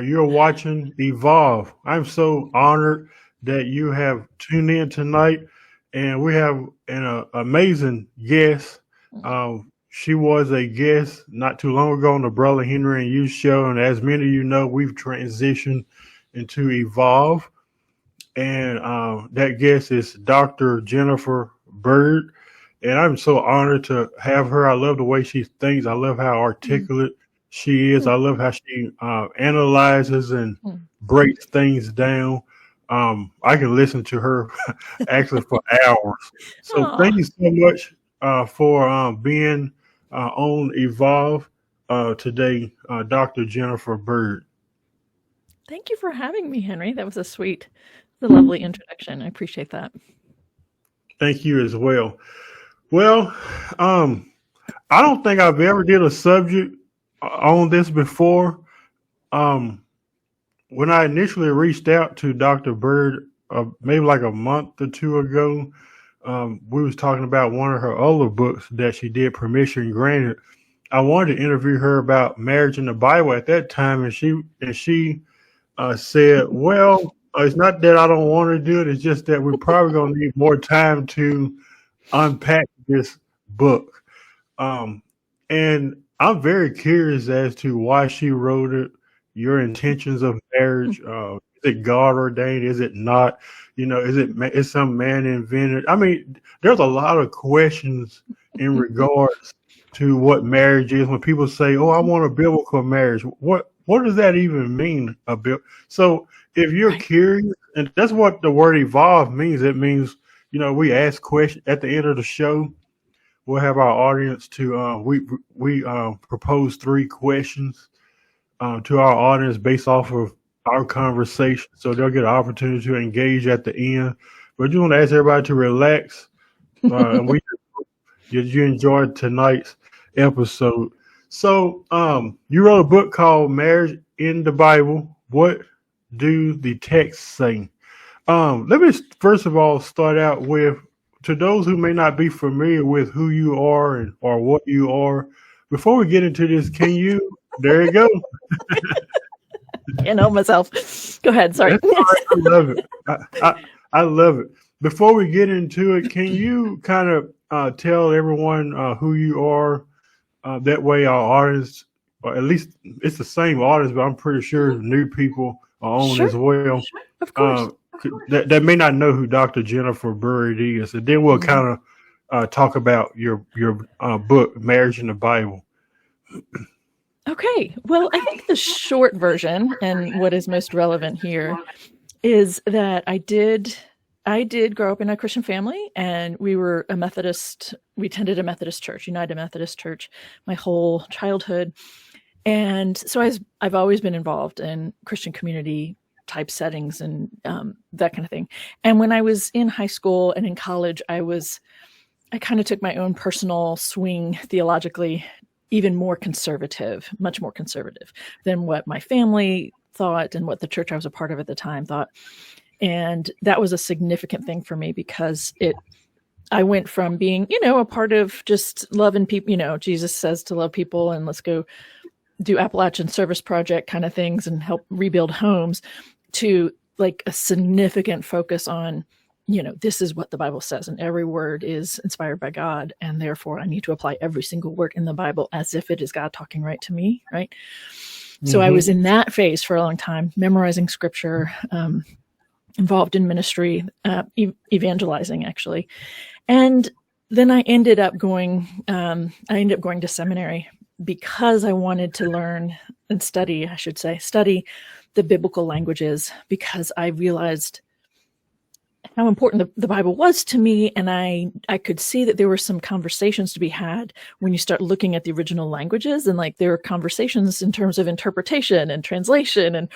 You're watching Evolve. I'm so honored that you have tuned in tonight, and we have an amazing guest. She was a guest not too long ago on the Brother Henry and You show, and as many of you know, we've transitioned into Evolve, and that guest is Dr. Jennifer Bird. And I'm so honored to have her. I love the way she thinks. I love how articulate she is. I love how she analyzes and breaks things down. I can listen to her actually for hours. So thank you so much for being on Evolve today, Dr. Jennifer Bird. Thank you for having me, Henry. That was a lovely introduction. I appreciate that. Thank you as well. Well, I don't think I've ever did a subject on this before. When I initially reached out to Dr. Bird, maybe like a month or two ago, we was talking about one of her older books that she did, Permission Granted. I wanted to interview her about marriage in the Bible at that time, and she said, "Well, it's not that I don't want to do it; it's just that we're probably going to need more time to unpack this book." And I'm very curious as to why she wrote it, your intentions of marriage. Is it God ordained? Is it not? Is some man invented? I mean, there's a lot of questions in regards to what marriage is. When people say, "Oh, I want a biblical marriage," what does that even mean? So if you're curious, and that's what the word evolve means. It means, we ask questions at the end of the show. We'll have our audience to we propose 3 questions to our audience based off of our conversation, so they'll get an opportunity to engage at the end. But I just want to ask everybody to relax. And you enjoyed tonight's episode. So you wrote a book called Marriage in the Bible. What do the texts say? Let me first of all start out with, to those who may not be familiar with who you are or what you are, before we get into this, there you go. Can't help myself. Go ahead. Sorry. I love it. I love it. Before we get into it, can you kind of tell everyone who you are? That way our audience, or at least it's the same audience, but I'm pretty sure new people are on as well. Sure. Of course. That may not know who Dr. Jennifer Bird is. And then we'll kind of talk about your book, Marriage in the Bible. Okay. Well, I think the short version, and what is most relevant here, is that I did grow up in a Christian family, and we were a Methodist. We attended a Methodist church, United Methodist Church, my whole childhood. And so I've always been involved in Christian community type settings and that kind of thing. And when I was in high school and in college, I kind of took my own personal swing theologically, even more conservative, much more conservative than what my family thought and what the church I was a part of at the time thought. And that was a significant thing for me because I went from being, a part of just loving people, Jesus says to love people and let's go do Appalachian Service Project kind of things and help rebuild homes, to like a significant focus on, this is what the Bible says and every word is inspired by God. And therefore I need to apply every single word in the Bible as if it is God talking right to me. Right. Mm-hmm. So I was in that phase for a long time, memorizing scripture, involved in ministry, evangelizing actually. And then I ended up going to seminary because I wanted to learn and study the biblical languages, because I realized how important the Bible was to me. And I could see that there were some conversations to be had when you start looking at the original languages, and like there were conversations in terms of interpretation and translation. And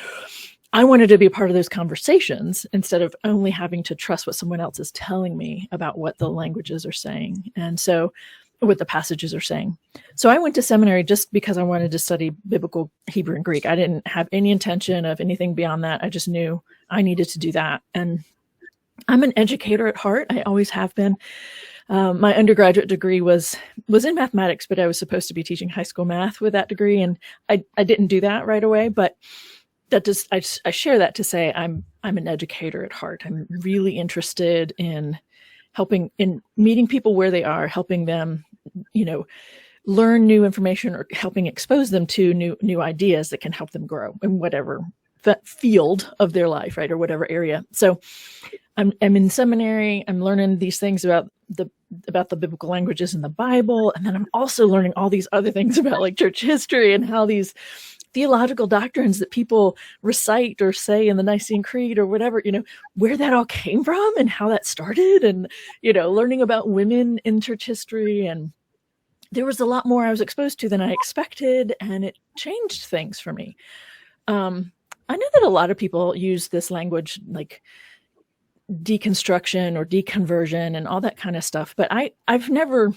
I wanted to be a part of those conversations instead of only having to trust what someone else is telling me about what the languages are saying. And so what the passages are saying. So I went to seminary just because I wanted to study biblical Hebrew and Greek. I didn't have any intention of anything beyond that. I just knew I needed to do that. And I'm an educator at heart. I always have been. My undergraduate degree was in mathematics, but I was supposed to be teaching high school math with that degree. And I didn't do that right away. But I share that to say I'm an educator at heart. I'm really interested in meeting people where they are, helping them, learn new information or helping expose them to new ideas that can help them grow in whatever field of their life, right, or whatever area. So I'm in seminary. I'm learning these things about the biblical languages in the Bible, and then I'm also learning all these other things about like church history and how these theological doctrines that people recite or say in the Nicene Creed or whatever, where that all came from and how that started, and learning about women in church history. And there was a lot more I was exposed to than I expected, and it changed things for me. I know that a lot of people use this language like deconstruction or deconversion and all that kind of stuff, but I've never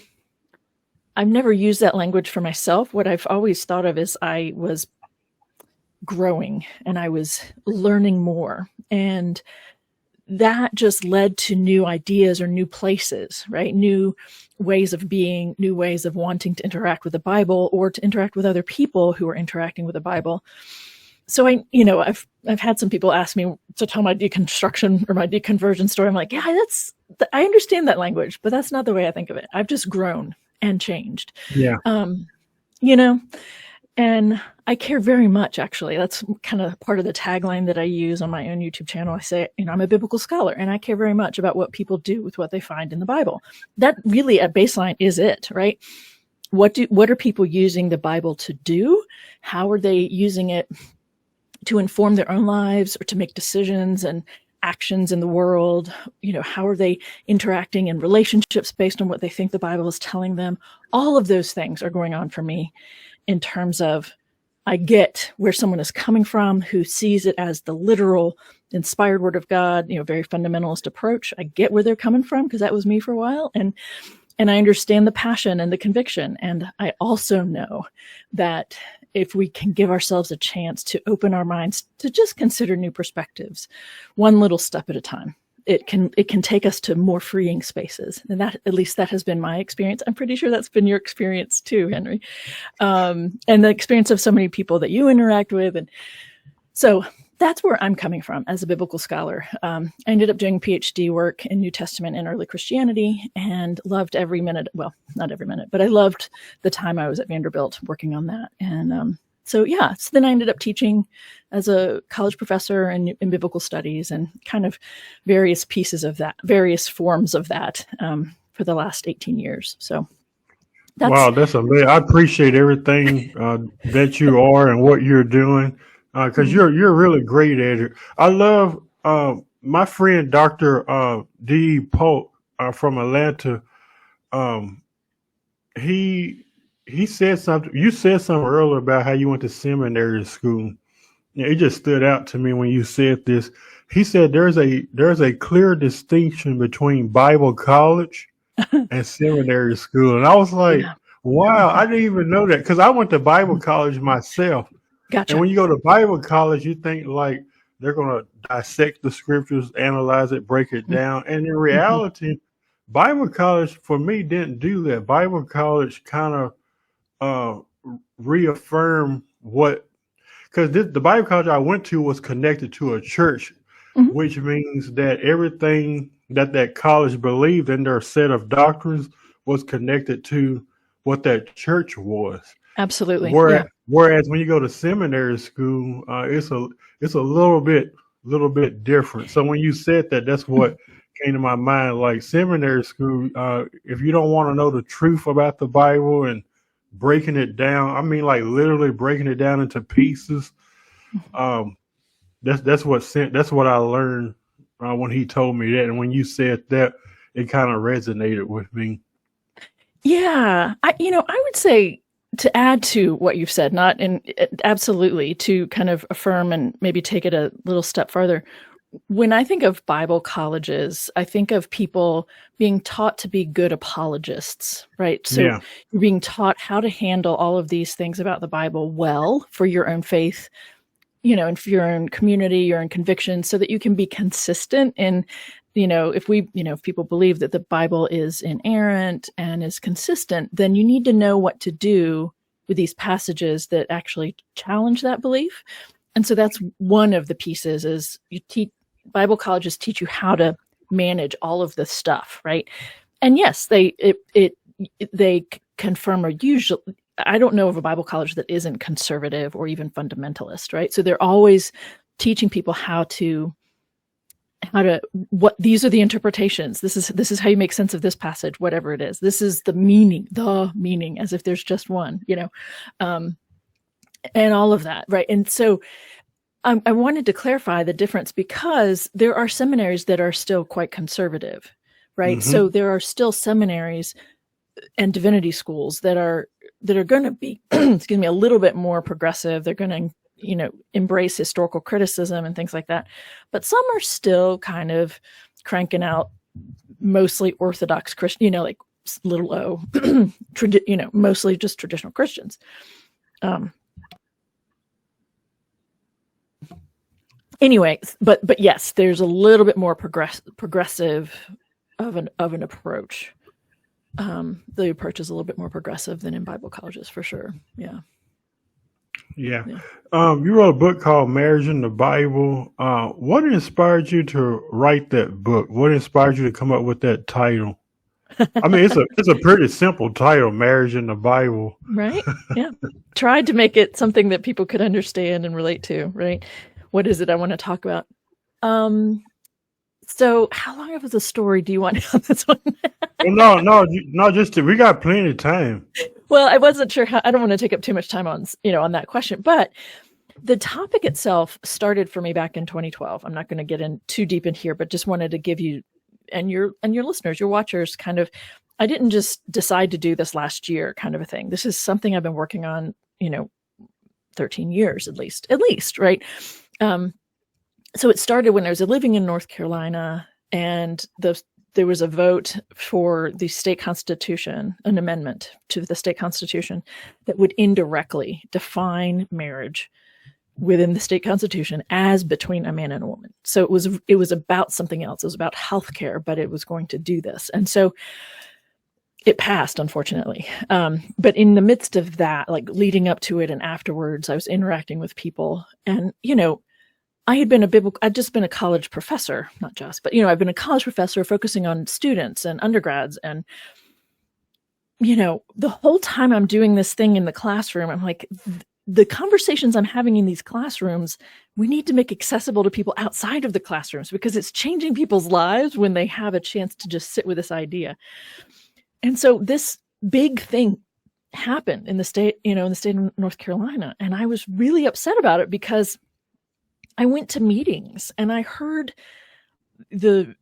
used that language for myself. What I've always thought of is I was growing and I was learning more, and that just led to new ideas or new places, right? New ways of being, new ways of wanting to interact with the Bible or to interact with other people who are interacting with the Bible. So I've had some people ask me to tell my deconstruction or my deconversion story. I'm like, yeah, I understand that language, but that's not the way I think of it. I've just grown and changed. Yeah. And I care very much, actually. That's kind of part of the tagline that I use on my own YouTube channel. I say, I'm a biblical scholar, and I care very much about what people do with what they find in the Bible. That really, at baseline, is it, right? What are people using the Bible to do? How are they using it to inform their own lives or to make decisions and actions in the world? How are they interacting in relationships based on what they think the Bible is telling them? All of those things are going on for me in terms of I get where someone is coming from who sees it as the literal inspired word of God, very fundamentalist approach. I get where they're coming from because that was me for a while. And I understand the passion and the conviction. And I also know that if we can give ourselves a chance to open our minds to just consider new perspectives, one little step at a time, it can take us to more freeing spaces. And that, at least that has been my experience. I'm pretty sure that's been your experience too, Henry. And the experience of so many people that you interact with. And so that's where I'm coming from as a biblical scholar. I ended up doing PhD work in New Testament and early Christianity and loved every minute. Well, not every minute, but I loved the time I was at Vanderbilt working on that. And so then I ended up teaching as a college professor in biblical studies and kind of various pieces of that, various forms of that for the last 18 years. So that's amazing. I appreciate everything that you are and what you're doing. Because you're really great at it. I love my friend Dr. D. Polk from Atlanta. He said something. You said something earlier about how you went to seminary school. It just stood out to me when you said this. He said there's a clear distinction between Bible college and seminary school, and I was like, wow, I didn't even know that because I went to Bible college myself. Gotcha. And when you go to Bible college, you think like they're going to dissect the scriptures, analyze it, break it down. And in reality, Bible college for me didn't do that. Bible college kind of reaffirmed because the Bible college I went to was connected to a church, which means that everything that college believed in their set of doctrines was connected to what that church was. Absolutely. Whereas when you go to seminary school, it's a little bit different. So when you said that, that's what came to my mind. Like seminary school, if you don't want to know the truth about the Bible and breaking it down, I mean, like literally breaking it down into pieces. That's what I learned when he told me that, and when you said that, it kind of resonated with me. Yeah, I would say, to add to what you've said, absolutely, to kind of affirm and maybe take it a little step further. When I think of Bible colleges, I think of people being taught to be good apologists, right? So you're being taught how to handle all of these things about the Bible well for your own faith, and for your own community, your own conviction, so that you can be consistent in, if people believe that the Bible is inerrant and is consistent, then you need to know what to do with these passages that actually challenge that belief. And so that's one of the pieces is Bible colleges teach you how to manage all of this stuff, right? And yes, they confirm or usually, I don't know of a Bible college that isn't conservative or even fundamentalist, right? So they're always teaching people what these are the interpretations. This is how you make sense of this passage, whatever it is. This is the meaning, as if there's just one, and all of that, right? And so I wanted to clarify the difference because there are seminaries that are still quite conservative, right? Mm-hmm. So there are still seminaries and divinity schools that are going to be, excuse me, a little bit more progressive. They're going to, embrace historical criticism and things like that. But some are still kind of cranking out mostly Orthodox Christian, like little o, mostly just traditional Christians. Anyway, but yes, there's a little bit more progressive of an approach. The approach is a little bit more progressive than in Bible colleges, for sure. Yeah. You wrote a book called Marriage in the Bible. What inspired you to write that book? What inspired you to come up with that title? I mean, it's a pretty simple title, Marriage in the Bible. Right? Yeah. Tried to make it something that people could understand and relate to, right? What is it I want to talk about? So how long of a story do you want on this one? No, we got plenty of time. Well, I wasn't sure I don't want to take up too much time on that question, but the topic itself started for me back in 2012. I'm not going to get in too deep in here, but just wanted to give you and your listeners, your watchers kind of, I didn't just decide to do this last year kind of a thing. This is something I've been working on, 13 years at least, right? So it started when I was living in North Carolina, and there was a vote for the state constitution, an amendment to the state constitution that would indirectly define marriage within the state constitution as between a man and a woman. So it was about something else. It was about healthcare, but it was going to do this. And so it passed, unfortunately. But in the midst of that, like leading up to it and afterwards, I was interacting with people, and, I'd just been a college professor, not just, but, I've been a college professor focusing on students and undergrads. And, the whole time I'm doing this thing in the classroom, I'm like, the conversations I'm having in these classrooms, we need to make accessible to people outside of the classrooms, because it's changing people's lives when they have a chance to just sit with this idea. And so this big thing happened in the state of North Carolina. And I was really upset about it because I went to meetings and I heard the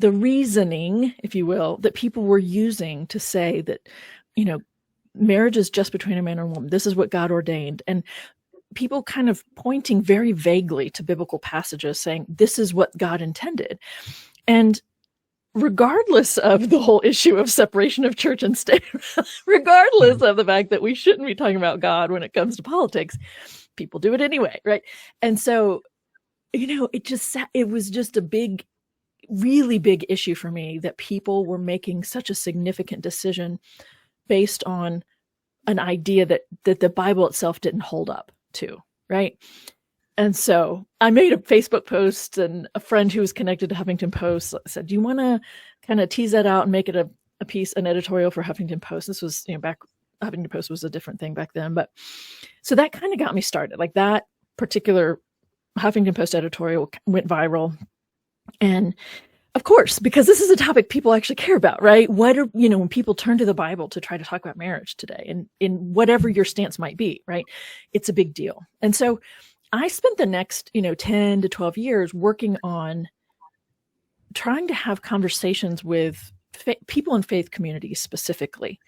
reasoning, if you will, that people were using to say that, marriage is just between a man and a woman. This is what God ordained. And people kind of pointing very vaguely to biblical passages saying, this is what God intended. And regardless of the whole issue of separation of church and state, regardless of the fact that we shouldn't be talking about God when it comes to politics, people do it anyway, right? And so, it was just a really big issue for me that people were making such a significant decision based on an idea that the Bible itself didn't hold up to, right? And so I made a Facebook post, and a friend who was connected to Huffington Post said, do you want to kind of tease that out and make it a piece, an editorial for Huffington Post? This was, back, Huffington Post was a different thing back then. But so that kind of got me started. Like that particular Huffington Post editorial went viral. And of course, because this is a topic people actually care about, right? When people turn to the Bible to try to talk about marriage today, and in whatever your stance might be, right? It's a big deal. And so I spent the next, 10 to 12 years working on trying to have conversations with people in faith communities specifically,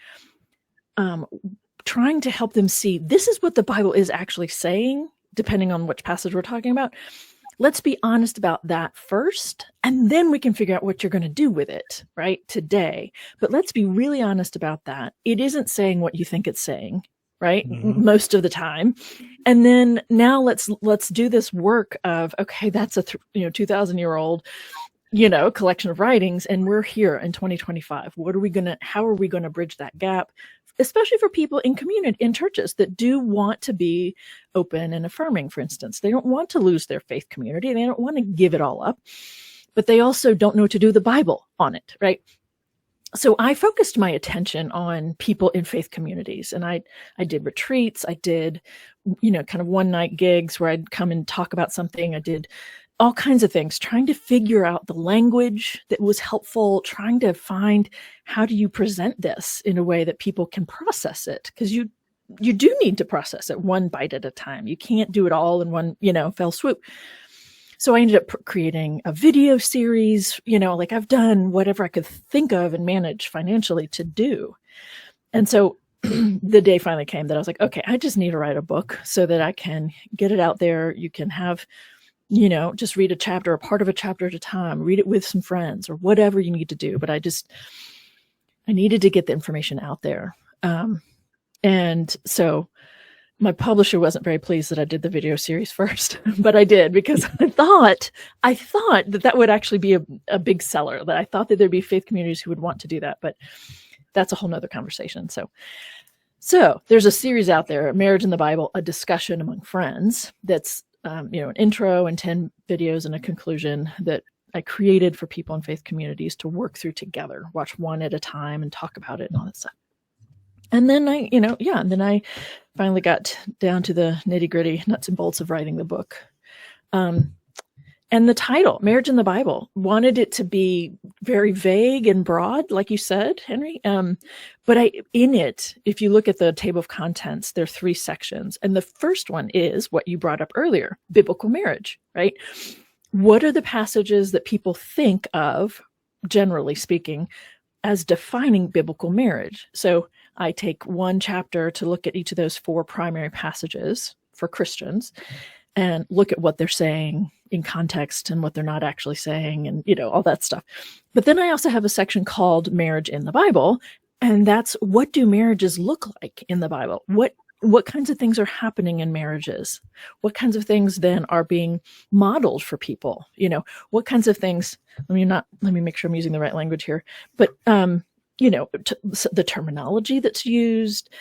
trying to help them see this is what the Bible is actually saying, depending on which passage we're talking about. Let's be honest about that first, and then we can figure out what you're going to do with it, right, today. But let's be really honest about that. It isn't saying what you think it's saying, right? Mm-hmm. Most of the time. And then now let's do this work of, okay, that's a 2,000-year-old, collection of writings, and we're here in 2025. How are we going to bridge that gap especially for people in community, in churches that do want to be open and affirming, for instance. They don't want to lose their faith community. They don't want to give it all up, but they also don't know what to do with the Bible on it, right? So I focused my attention on people in faith communities, and I did retreats. I did, kind of one night gigs where I'd come and talk about something. I did all kinds of things, trying to figure out the language that was helpful, trying to find how do you present this in a way that people can process it? Because you do need to process it one bite at a time. You can't do it all in one, fell swoop. So I ended up creating a video series, like I've done whatever I could think of and manage financially to do. And so the day finally came that I was like, okay, I just need to write a book so that I can get it out there. You can have, just read a chapter, a part of a chapter at a time, read it with some friends or whatever you need to do. But I needed to get the information out there. And so my publisher wasn't very pleased that I did the video series first, but I did because I thought that would actually be a big seller, that I thought that there'd be faith communities who would want to do that, but that's a whole nother conversation. So there's a series out there, Marriage in the Bible, a discussion among friends. That's, an intro and 10 videos and a conclusion that I created for people in faith communities to work through together, watch one at a time and talk about it and all that stuff. And then I finally got down to the nitty-gritty nuts and bolts of writing the book. And the title, Marriage in the Bible, wanted it to be very vague and broad, like you said, Henry. But in it, if you look at the table of contents, there are 3 sections. And the first one is what you brought up earlier, biblical marriage, right? What are the passages that people think of, generally speaking, as defining biblical marriage? So I take one chapter to look at each of those 4 primary passages for Christians and look at what they're saying in context and what they're not actually saying and, all that stuff. But then I also have a section called Marriage in the Bible, and that's what do marriages look like in the Bible? What kinds of things are happening in marriages? What kinds of things then are being modeled for people? What kinds of things, let me make sure I'm using the right language here, but, the terminology that's used,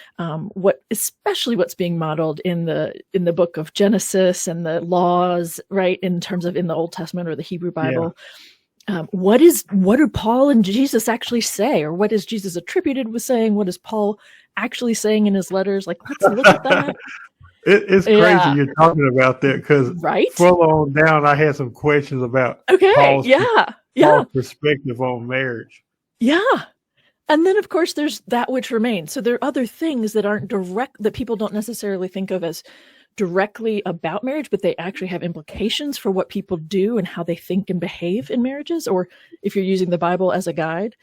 especially what's being modeled in the book of Genesis and the laws, right? In terms of in the Old Testament or the Hebrew Bible. Yeah. What do Paul and Jesus actually say? Or what is Jesus attributed with saying? What is Paul actually saying in his letters? Like, let's look at that. It's crazy you're talking about that because right? further on down, I had some questions about Paul's perspective on marriage. Yeah. And then, of course, there's that which remains. So there are other things that aren't direct, that people don't necessarily think of as directly about marriage, but they actually have implications for what people do and how they think and behave in marriages. Or if you're using the Bible as a guide,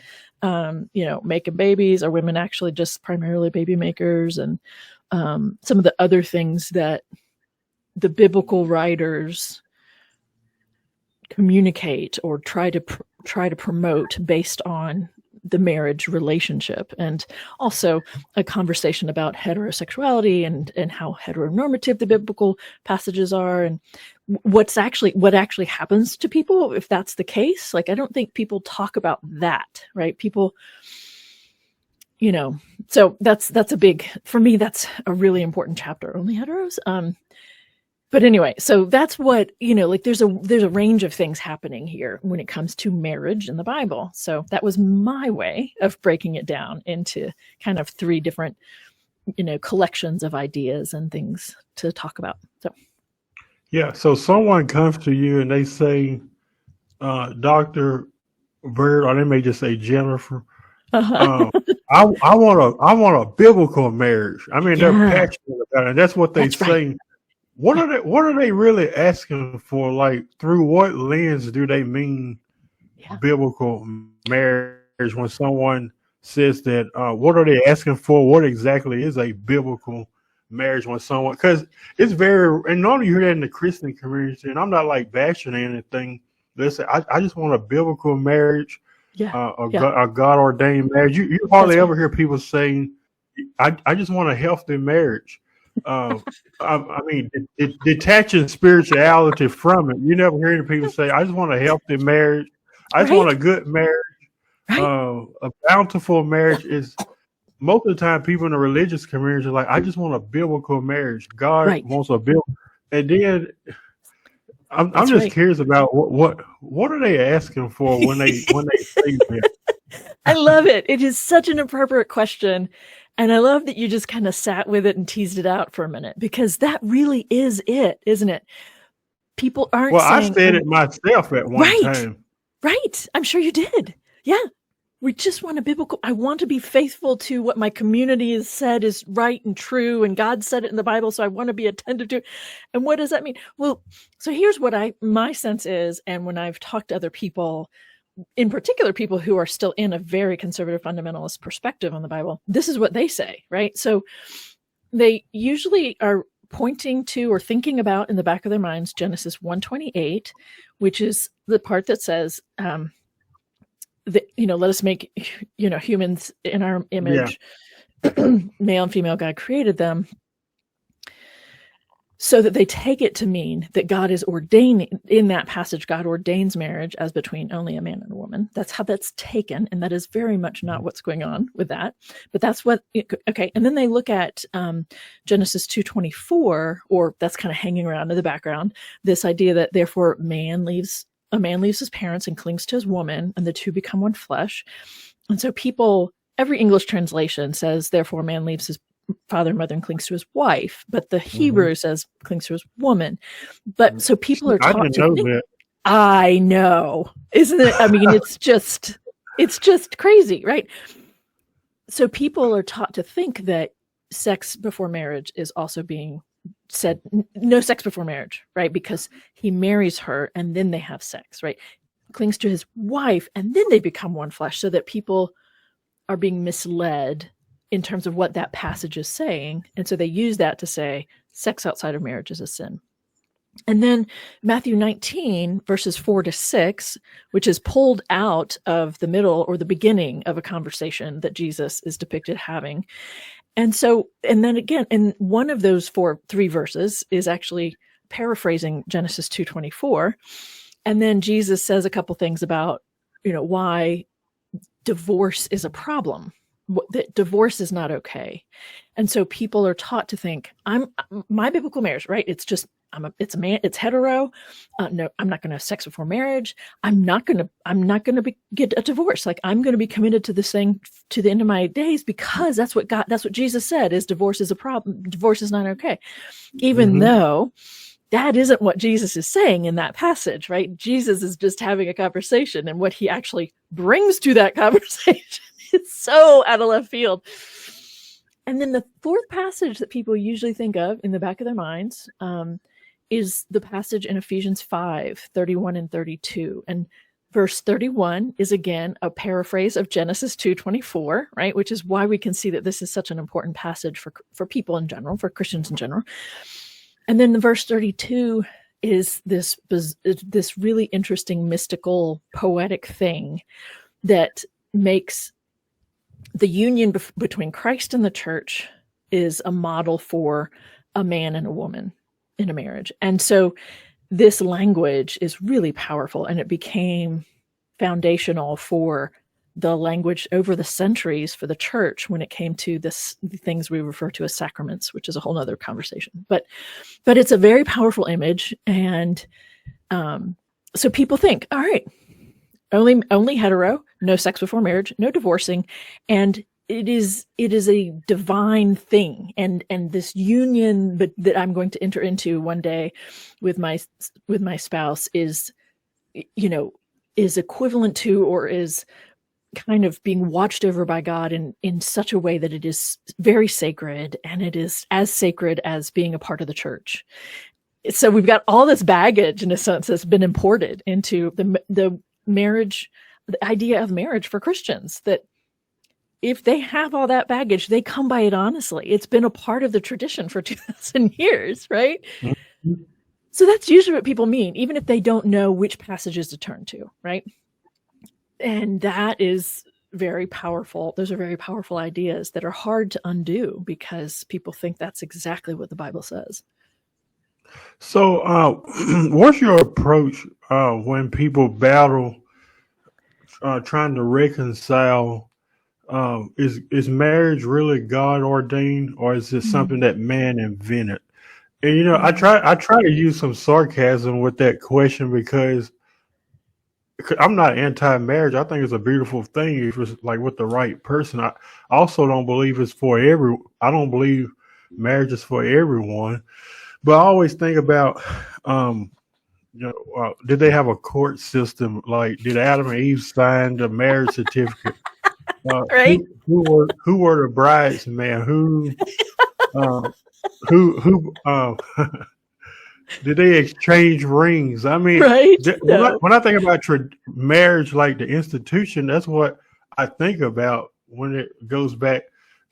making babies, are women actually just primarily baby makers? And some of the other things that the biblical writers communicate or try to promote based on the marriage relationship, and also a conversation about heterosexuality and how heteronormative the biblical passages are, and what actually happens to people if that's the case. Like, I don't think people talk about that, right? People, so that's for me, that's a really important chapter. Only heteros. But anyway, so that's what, there's a range of things happening here when it comes to marriage in the Bible. So that was my way of breaking it down into kind of 3 different, collections of ideas and things to talk about. So. Yeah. So someone comes to you and they say, Dr. Bird, or they may just say Jennifer, I want a biblical marriage. I mean, they're passionate about it. And that's what they say. Right. What are they really asking for? Like, through what lens do they mean biblical marriage when someone says that? What are they asking for? What exactly is a biblical marriage when someone? Because it's and normally you hear that in the Christian community, and I'm not like bashing anything. They say, I just want a biblical marriage, a God ordained marriage. You hardly ever hear people saying, I just want a healthy marriage. I mean, detaching spirituality from it. You never hear any people say, I just want a healthy marriage. I just want a good marriage. Right. A bountiful marriage is most of the time, people in the religious community are like, I just want a biblical marriage. God Right. wants a bill. And then I'm That's just right. curious about what are they asking for when they say that? I love it. It is such an appropriate question. And I love that you just kind of sat with it and teased it out for a minute, because that really is it, isn't it? People aren't Well, I saying, said it myself at one right, time. right. I'm sure you did. Yeah. We just want a biblical, I want to be faithful to what my community has said is right and true. And God said it in the Bible. So I want to be attentive to it. And what does that mean? Well, so here's what my sense is. And when I've talked to other people, in particular, people who are still in a very conservative fundamentalist perspective on the Bible, this is what they say, right? So they usually are pointing to or thinking about in the back of their minds Genesis 1:28, which is the part that says, let us make, humans in our image, male and female, God created them. So that they take it to mean that God is ordaining, in that passage, God ordains marriage as between only a man and a woman. That's how that's taken. And that is very much not what's going on with that. But that's what, okay. And then they look at Genesis 2:24, or that's kind of hanging around in the background, this idea that therefore a man leaves his parents and clings to his woman, and the two become one flesh. And so every English translation says, therefore a man leaves his father and mother and clings to his wife, but the Hebrew says clings to his woman. But so people are taught to think, that. I know, isn't it? I mean, it's just crazy, right? So people are taught to think that sex before marriage is also being said, no sex before marriage, right? Because he marries her and then they have sex, right? Clings to his wife and then they become one flesh, so that people are being misled in terms of what that passage is saying. And so they use that to say sex outside of marriage is a sin. And then Matthew 19, verses 4-6, which is pulled out of the middle or the beginning of a conversation that Jesus is depicted having. And then again, and one of those three verses is actually paraphrasing Genesis 2:24. And then Jesus says a couple things about, why divorce is a problem, that divorce is not okay. And so people are taught to think, my biblical marriage, right? It's just, it's a man, it's hetero. No, I'm not going to have sex before marriage. I'm not going to get a divorce. Like, I'm going to be committed to this thing to the end of my days, because that's what Jesus said, is divorce is a problem. Divorce is not okay. Even though that isn't what Jesus is saying in that passage, right? Jesus is just having a conversation, and what he actually brings to that conversation is so out of left field. And then the fourth passage that people usually think of in the back of their minds is the passage in Ephesians 5:31 and 32. And verse 31 is again a paraphrase of Genesis 2:24, right? Which is why we can see that this is such an important passage for people in general, for Christians in general. And then the verse 32 is this really interesting, mystical, poetic thing that makes the union between Christ and the church is a model for a man and a woman in a marriage. And so this language is really powerful, and it became foundational for the language over the centuries for the church when it came to the things we refer to as sacraments, which is a whole nother conversation. But it's a very powerful image. And so people think, all right, only hetero, no sex before marriage, no divorcing. And it is a divine thing. And this union that I'm going to enter into one day with my spouse is equivalent to, or is kind of being watched over by God in such a way that it is very sacred, and it is as sacred as being a part of the church. So we've got all this baggage, in a sense, that's been imported into the marriage, the idea of marriage for Christians, that if they have all that baggage, they come by it honestly. It's been a part of the tradition for 2,000 years, right? Mm-hmm. So that's usually what people mean, even if they don't know which passages to turn to, right? And that is very powerful. Those are very powerful ideas that are hard to undo, because people think that's exactly what the Bible says. So what's your approach when people battle trying to reconcile is marriage really God ordained, or is it something that man invented? And I try to use some sarcasm with that question because I'm not anti-marriage. I think it's a beautiful thing if it's like with the right person. I also don't believe it's for every. I don't believe marriage is for everyone. But I always think about, did they have a court system? Like, did Adam and Eve sign the marriage certificate? Right? Who were the bridesmen? Uh, who did they exchange rings? I mean, Right? when I think about marriage, like the institution, that's what I think about when it goes back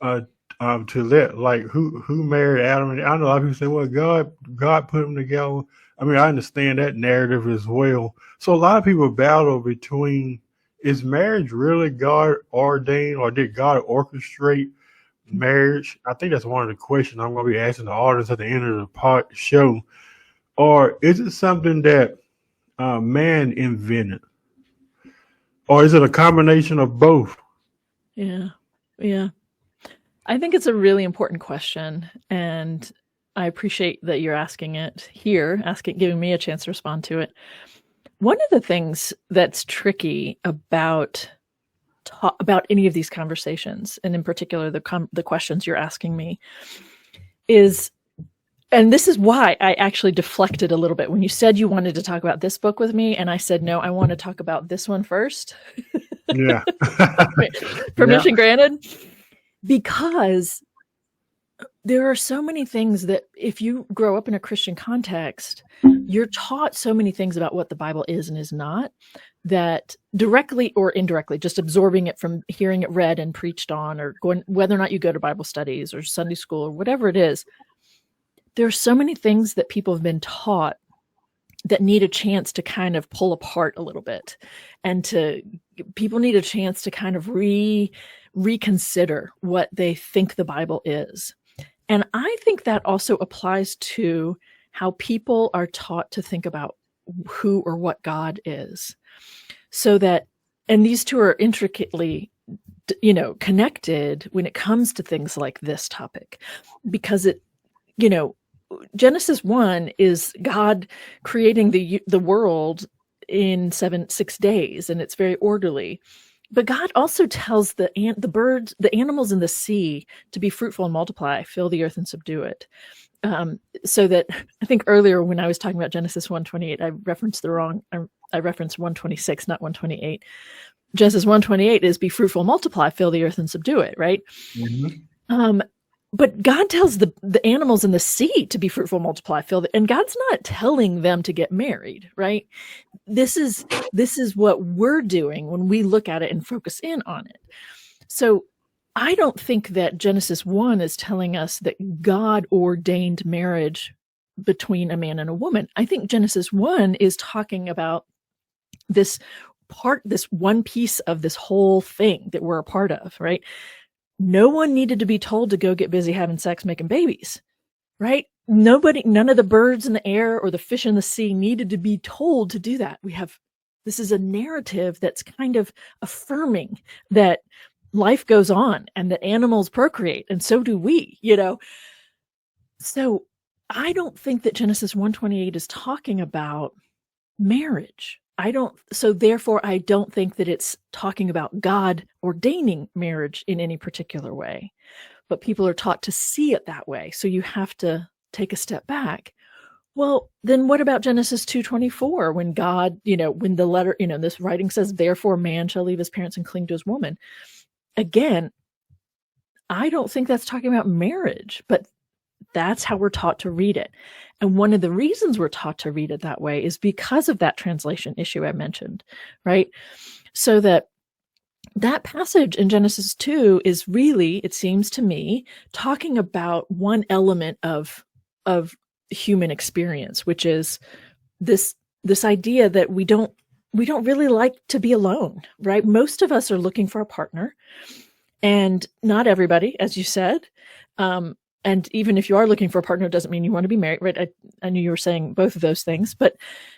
to that. Like who married Adam and I know a lot of people say, well, God put them together. I mean, I understand that narrative as well. So a lot of people battle between, is marriage really God ordained, or did God orchestrate marriage? I think that's one of the questions I'm going to be asking the audience at the end of the show. Or is it something that man invented? Or is it a combination of both? Yeah. I think it's a really important question, and I appreciate that you're asking it here, giving me a chance to respond to it. One of the things that's tricky about any of these conversations, and in particular the questions you're asking me, is, and this is why I actually deflected a little bit when you said you wanted to talk about this book with me, and I said, no, I want to talk about this one first. Yeah. Permission granted. Because there are so many things that if you grow up in a Christian context, you're taught so many things about what the Bible is and is not, that directly or indirectly, just absorbing it from hearing it read and preached on, or going, whether or not you go to Bible studies or Sunday school or whatever it is, there are so many things that people have been taught that need a chance to kind of pull apart a little bit, and people need a chance to kind of reconsider what they think the Bible is. And I think that also applies to how people are taught to think about who or what God is. So that, and these two are intricately, connected when it comes to things like this topic, because Genesis 1 is God creating the world in 6 days, and it's very orderly. But God also tells the birds, the animals in the sea, to be fruitful and multiply, fill the earth and subdue it. So that, I think earlier when I was talking about Genesis 1:28, I referenced 1:26, not 1:28. Genesis 1:28 is be fruitful and multiply, fill the earth and subdue it, right? Mm-hmm. But God tells the animals in the sea to be fruitful, multiply, and God's not telling them to get married, right? This is what we're doing when we look at it and focus in on it. So I don't think that Genesis 1 is telling us that God ordained marriage between a man and a woman. I think Genesis 1 is talking about this one piece of this whole thing that we're a part of, right? No one needed to be told to go get busy having sex, making babies, right? None of the birds in the air or the fish in the sea needed to be told to do that. This is a narrative that's kind of affirming that life goes on and that animals procreate, and so do we, So I don't think that Genesis 1:28 is talking about marriage. Therefore I don't think that it's talking about God ordaining marriage in any particular way, but people are taught to see it that way. So you have to take a step back. Well, then what about Genesis 2:24, when God, when the letter, this writing says, therefore man shall leave his parents and cling to his woman. Again, I don't think that's talking about marriage, but that's how we're taught to read it. And one of the reasons we're taught to read it that way is because of that translation issue I mentioned, right? So that passage in Genesis 2 is really, it seems to me, talking about one element of human experience, which is this idea that we don't really like to be alone, right? Most of us are looking for a partner, and not everybody, as you said. And even if you are looking for a partner, it doesn't mean you want to be married, right? I knew you were saying both of those things, but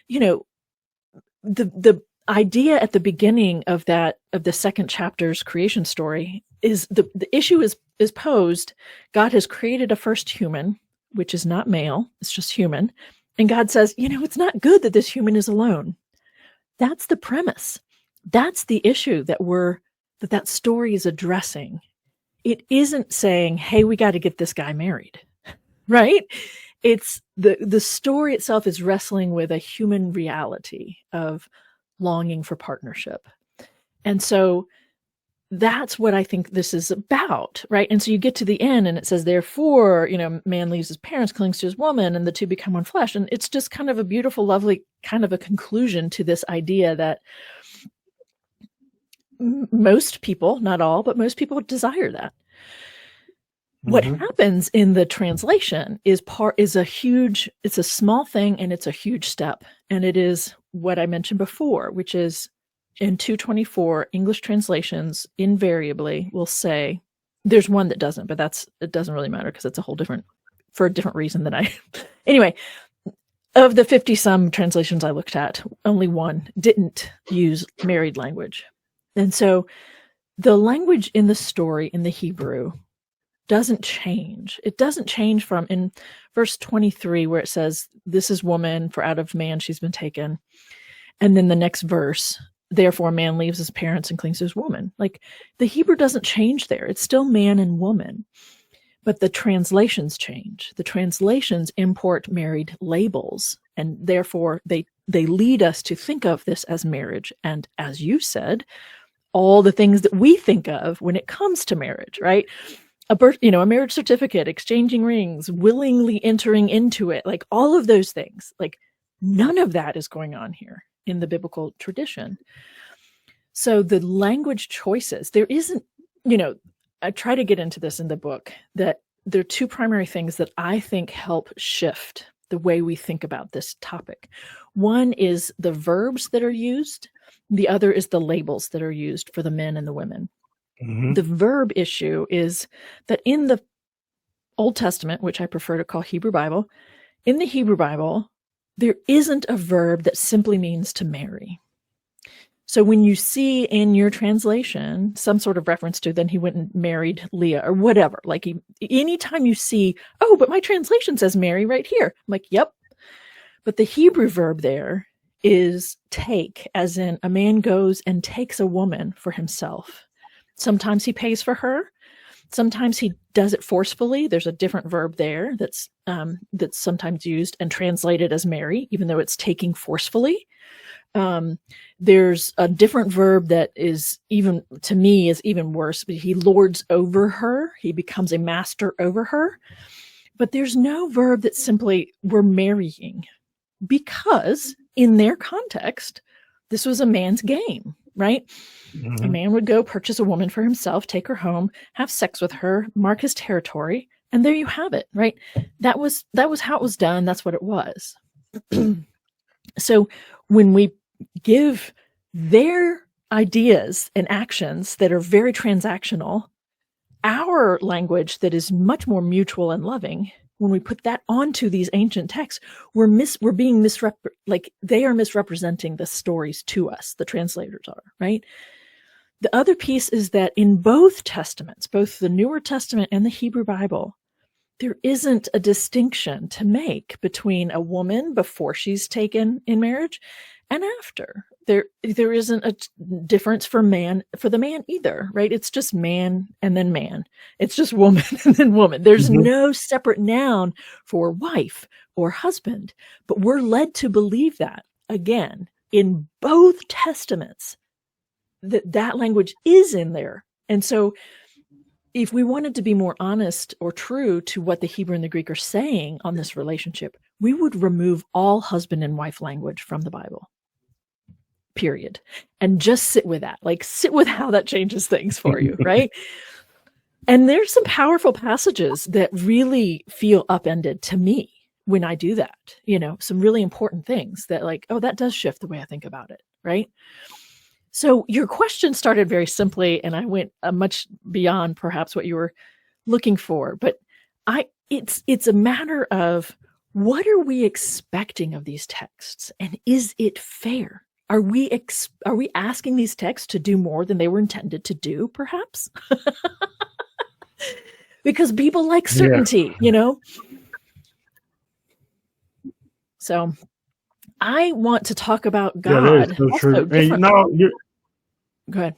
the idea at the beginning of the second chapter's creation story is the issue is posed. God has created a first human, which is not male, it's just human. And God says, it's not good that this human is alone. That's the premise. That's the issue that story is addressing. It isn't saying, hey, we got to get this guy married, right? It's the story itself is wrestling with a human reality of longing for partnership. And so that's what I think this is about, right? And so you get to the end and it says, therefore, man leaves his parents, clings to his woman, and the two become one flesh. And it's just kind of a beautiful, lovely kind of a conclusion to this idea that most people, not all, but most people desire that. Mm-hmm. What happens in the translation is it's a small thing and it's a huge step. And it is what I mentioned before, which is in 224, English translations invariably will say, there's one that doesn't, but it doesn't really matter because it's for a different reason than anyway, of the 50 some translations I looked at, only one didn't use married language. And so the language in the story in the Hebrew doesn't change. It doesn't change from in verse 23 where it says, this is woman, for out of man she's been taken. And then the next verse, therefore man leaves his parents and clings to his woman. Like the Hebrew doesn't change there. It's still man and woman. But the translations change. The translations import married labels. And therefore they lead us to think of this as marriage. And as you said, all the things that we think of when it comes to marriage, right? A marriage certificate, exchanging rings, willingly entering into it, like all of those things, like none of that is going on here in the biblical tradition. So the language choices, there isn't, I try to get into this in the book, that there are two primary things that I think help shift the way we think about this topic. One is the verbs that are used. The other is the labels that are used for the men and the women. Mm-hmm. The verb issue is that in the Old Testament, which I prefer to call Hebrew Bible, in the Hebrew Bible, there isn't a verb that simply means to marry. So when you see in your translation some sort of reference to, then he went and married Leah or whatever, like anytime you see, oh, but my translation says marry right here. I'm like, yep. But the Hebrew verb there is take, as in a man goes and takes a woman for himself. Sometimes he pays for her. Sometimes he does it forcefully. There's a different verb there that's sometimes used and translated as marry, even though it's taking forcefully. There's a different verb that is even, to me, is even worse. But he lords over her. He becomes a master over her. But there's no verb that simply we're marrying, because in their context, this was a man's game, right? Mm-hmm. A man would go purchase a woman for himself, take her home, have sex with her, mark his territory, and there you have it, right? That was how it was done. That's what it was. So when we give their ideas and actions that are very transactional, our language that is much more mutual and loving, when we put that onto these ancient texts, we're being they are misrepresenting the stories to us. The translators are, right? The other piece is that in both testaments, both the Newer Testament and the Hebrew Bible, there isn't a distinction to make between a woman before she's taken in marriage and after. There isn't a difference for the man either, right? It's just man and then man. It's just woman and then woman. There's mm-hmm. no separate noun for wife or husband, but we're led to believe that, again, in both testaments, that language is in there. And so if we wanted to be more honest or true to what the Hebrew and the Greek are saying on this relationship, we would remove all husband and wife language from the Bible. Period. And just sit with that. Like, sit with how that changes things for you, right? And there's some powerful passages that really feel upended to me when I do that. Some really important things that, like, oh, that does shift the way I think about it, right? So your question started very simply, and I went much beyond perhaps what you were looking for. But it's a matter of, what are we expecting of these texts? And is it fair? Are we asking these texts to do more than they were intended to do, perhaps? Because people like Yeah. certainty, So I want to talk about Yeah, that is God so also true. And differently. Go ahead.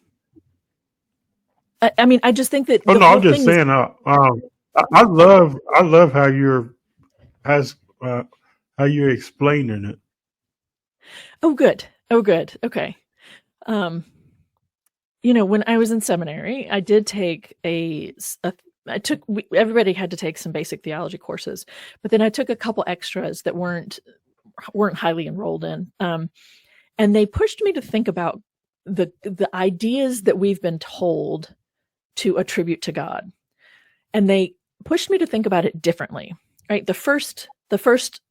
I mean, I just think that oh the no, whole I'm just thing is. saying. I love how as how you're explaining it. Oh, good. Okay. When I was in seminary, I did take everybody had to take some basic theology courses, but then I took a couple extras that weren't highly enrolled in, and they pushed me to think about the ideas that we've been told to attribute to God, and they pushed me to think about it differently. Right, the first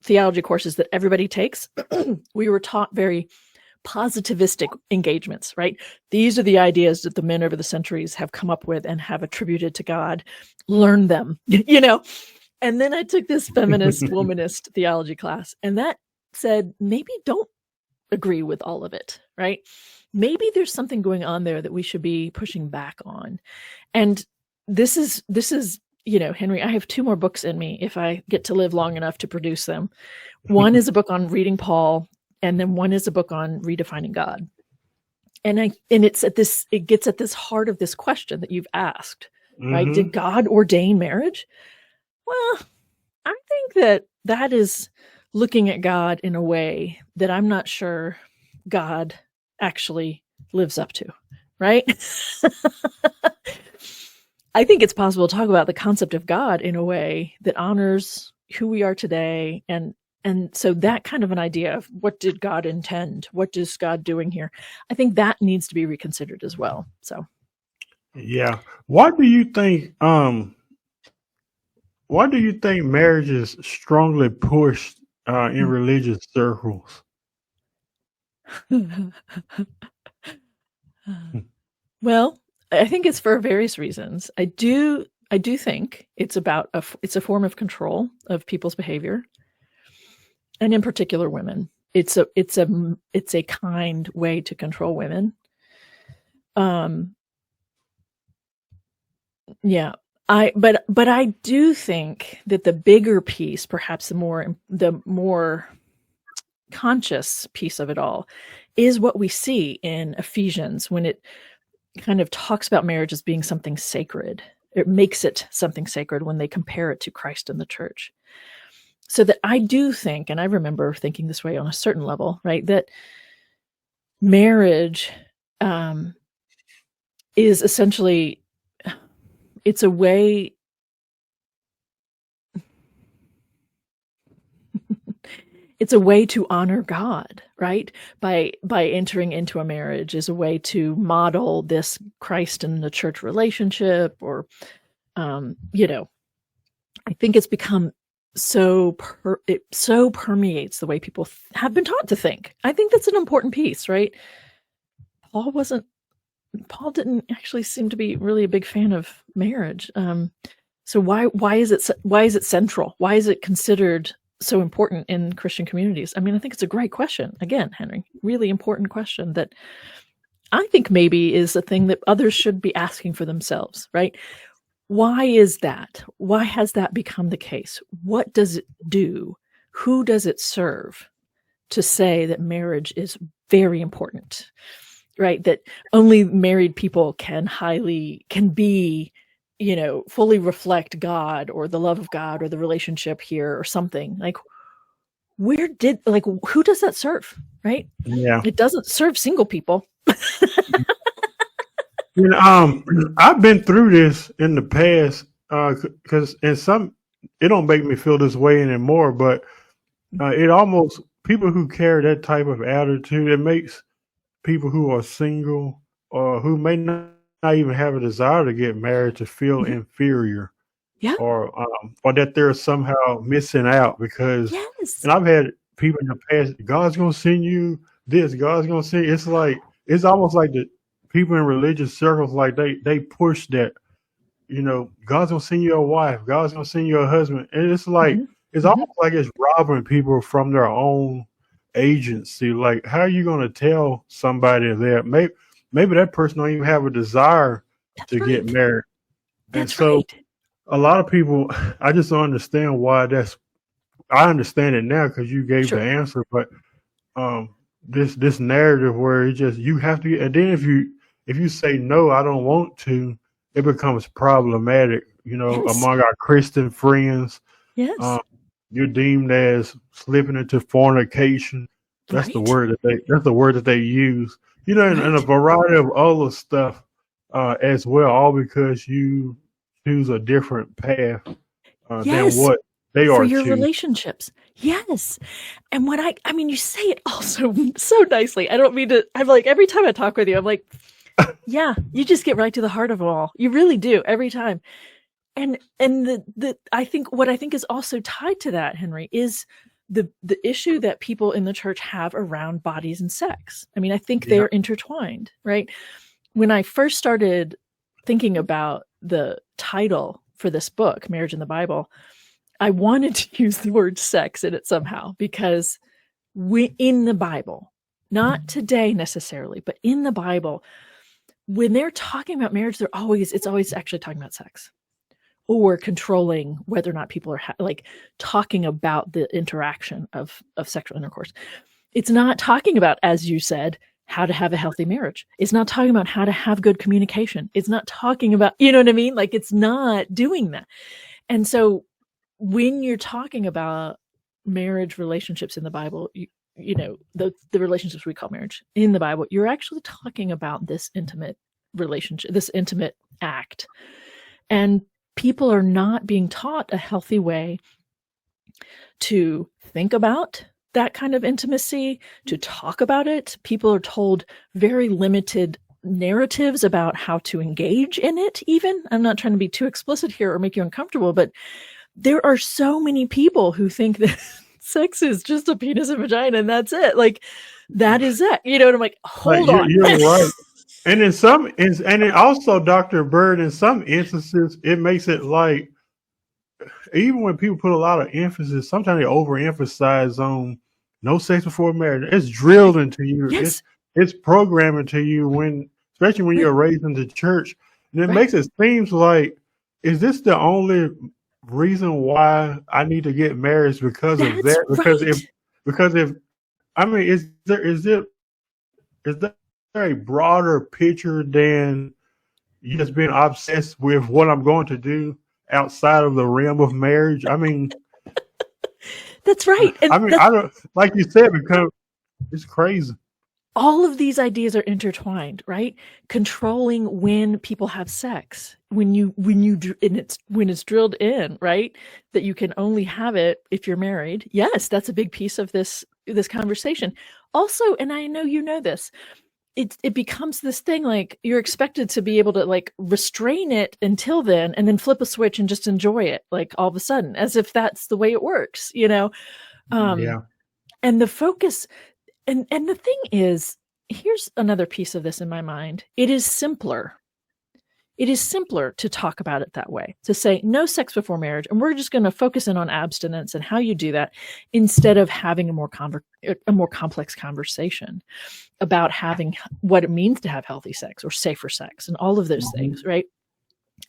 theology courses that everybody takes, we were taught very positivistic engagements, right? These are the ideas that the men over the centuries have come up with and have attributed to God. Learn them, And then I took this feminist, womanist theology class, and that said, maybe don't agree with all of it, right? Maybe there's something going on there that we should be pushing back on. And this is, Henry, I have 2 more books in me if I get to live long enough to produce them. One is a book on reading Paul, and then one is a book on redefining God. And it gets at this heart of this question that you've asked, right? Did God ordain marriage? Well, I think that is looking at God in a way that I'm not sure God actually lives up to, right? I think it's possible to talk about the concept of God in a way that honors who we are today, and so that kind of an idea of what did God intend? What is God doing here? I think that needs to be reconsidered as well. So, yeah. Why do you think marriage is strongly pushed in religious circles? Well, I think it's for various reasons. I do think it's about it's a form of control of people's behavior, and in particular women. It's a kind way to control women. Yeah. But I do think that the bigger piece, perhaps the more conscious piece of it all, is what we see in Ephesians when it kind of talks about marriage as being something sacred. It makes it something sacred when they compare it to Christ and the church. So that I do think, and I remember thinking this way on a certain level, right, that marriage is essentially, it's a way to honor God, right? By entering into a marriage is a way to model this Christ and the church relationship, or, I think it's become it so permeates the way people have been taught to think. I think that's an important piece, right? Paul didn't actually seem to be really a big fan of marriage. So why is it central? Why is it considered so important in Christian communities? I mean, I think it's a great question. Again, Henry, really important question that I think maybe is a thing that others should be asking for themselves, right? Why is that? Why has that become the case? What does it do? Who does it serve to say that marriage is very important, right? That only married people can be, fully reflect God or the love of God or the relationship here or something. Like, who does that serve, right? Yeah. It doesn't serve single people. I've been through this in the past because it don't make me feel this way anymore, but it almost, people who carry that type of attitude, it makes people who are single or who may not even have a desire to get married to feel inferior. Yeah. Or that they're somehow missing out because, yes. And I've had people in the past, God's going to send you this, God's going to send you. It's like, it's almost like the people in religious circles, like they push that, God's going to send you a wife, God's going to send you a husband. And it's like, it's almost like it's robbing people from their own agency. Like, how are you going to tell somebody that maybe that person don't even have a desire That's to get right. married? And That's so right. a lot of people, I just don't understand why I understand it now because you gave the Sure. answer, but um, this narrative where it just you have to, and then if you say no, I don't want to, it becomes problematic. Yes. Among our Christian friends, Yes. um, you're deemed as slipping into fornication. Right. That's the word that they use. And a Right. variety of other stuff as well, all because you choose a different path than Yes. what they For are your choosing. relationships. Yes. And what I mean, you say it also so nicely. I don't mean to, I'm like, every time I talk with you, I'm like, yeah, you just get right to the heart of it all. You really do every time. And what I think is also tied to that, Henry, is the issue that people in the church have around bodies and sex. I mean, I think Yeah. they're intertwined, right? When I first started thinking about the title for this book, Marriage in the Bible, I wanted to use the word sex in it somehow because in the Bible, not today necessarily, but in the Bible, when they're talking about marriage, it's always actually talking about sex or controlling whether or not people are like talking about the interaction of sexual intercourse. It's not talking about, as you said, how to have a healthy marriage. It's not talking about how to have good communication. It's not talking about, you know what I mean? Like, it's not doing that. And so when you're talking about marriage relationships in the Bible, the relationships we call marriage in the Bible, you're actually talking about this intimate relationship, this intimate act. And people are not being taught a healthy way to think about that kind of intimacy, to talk about it. People are told very limited narratives about how to engage in it, even. I'm not trying to be too explicit here or make you uncomfortable, but there are so many people who think that sex is just a penis and vagina and that's it. Like, that is it. And I'm like, Like hold on. you're right. And it also, Dr. Bird, in some instances, it makes it like, even when people put a lot of emphasis, sometimes they overemphasize on no sex before marriage. It's drilled into you. Yes. It's programming to you especially when Right. you're raised in the church, and it Right. makes it seems like, is this the only reason why I need to get married? Is because of That's that? right. Because if I mean, is there a broader picture than you just being obsessed with what I'm going to do outside of the realm of marriage? I mean, That's right. And I don't, like you said, because it's crazy. all of these ideas are intertwined, right? Controlling when people have sex, when it's drilled in, right? That you can only have it if you're married. Yes, that's a big piece of this conversation. Also, and I know you know this, it becomes this thing like you're expected to be able to like restrain it until then and then flip a switch and just enjoy it like all of a sudden, as if that's the way it works. Yeah. And the focus, and the thing is, here's another piece of this in my mind. It is simpler to talk about it that way, to say no sex before marriage, and we're just going to focus in on abstinence and how you do that, instead of having a more complex conversation about having what it means to have healthy sex or safer sex and all of those things, right?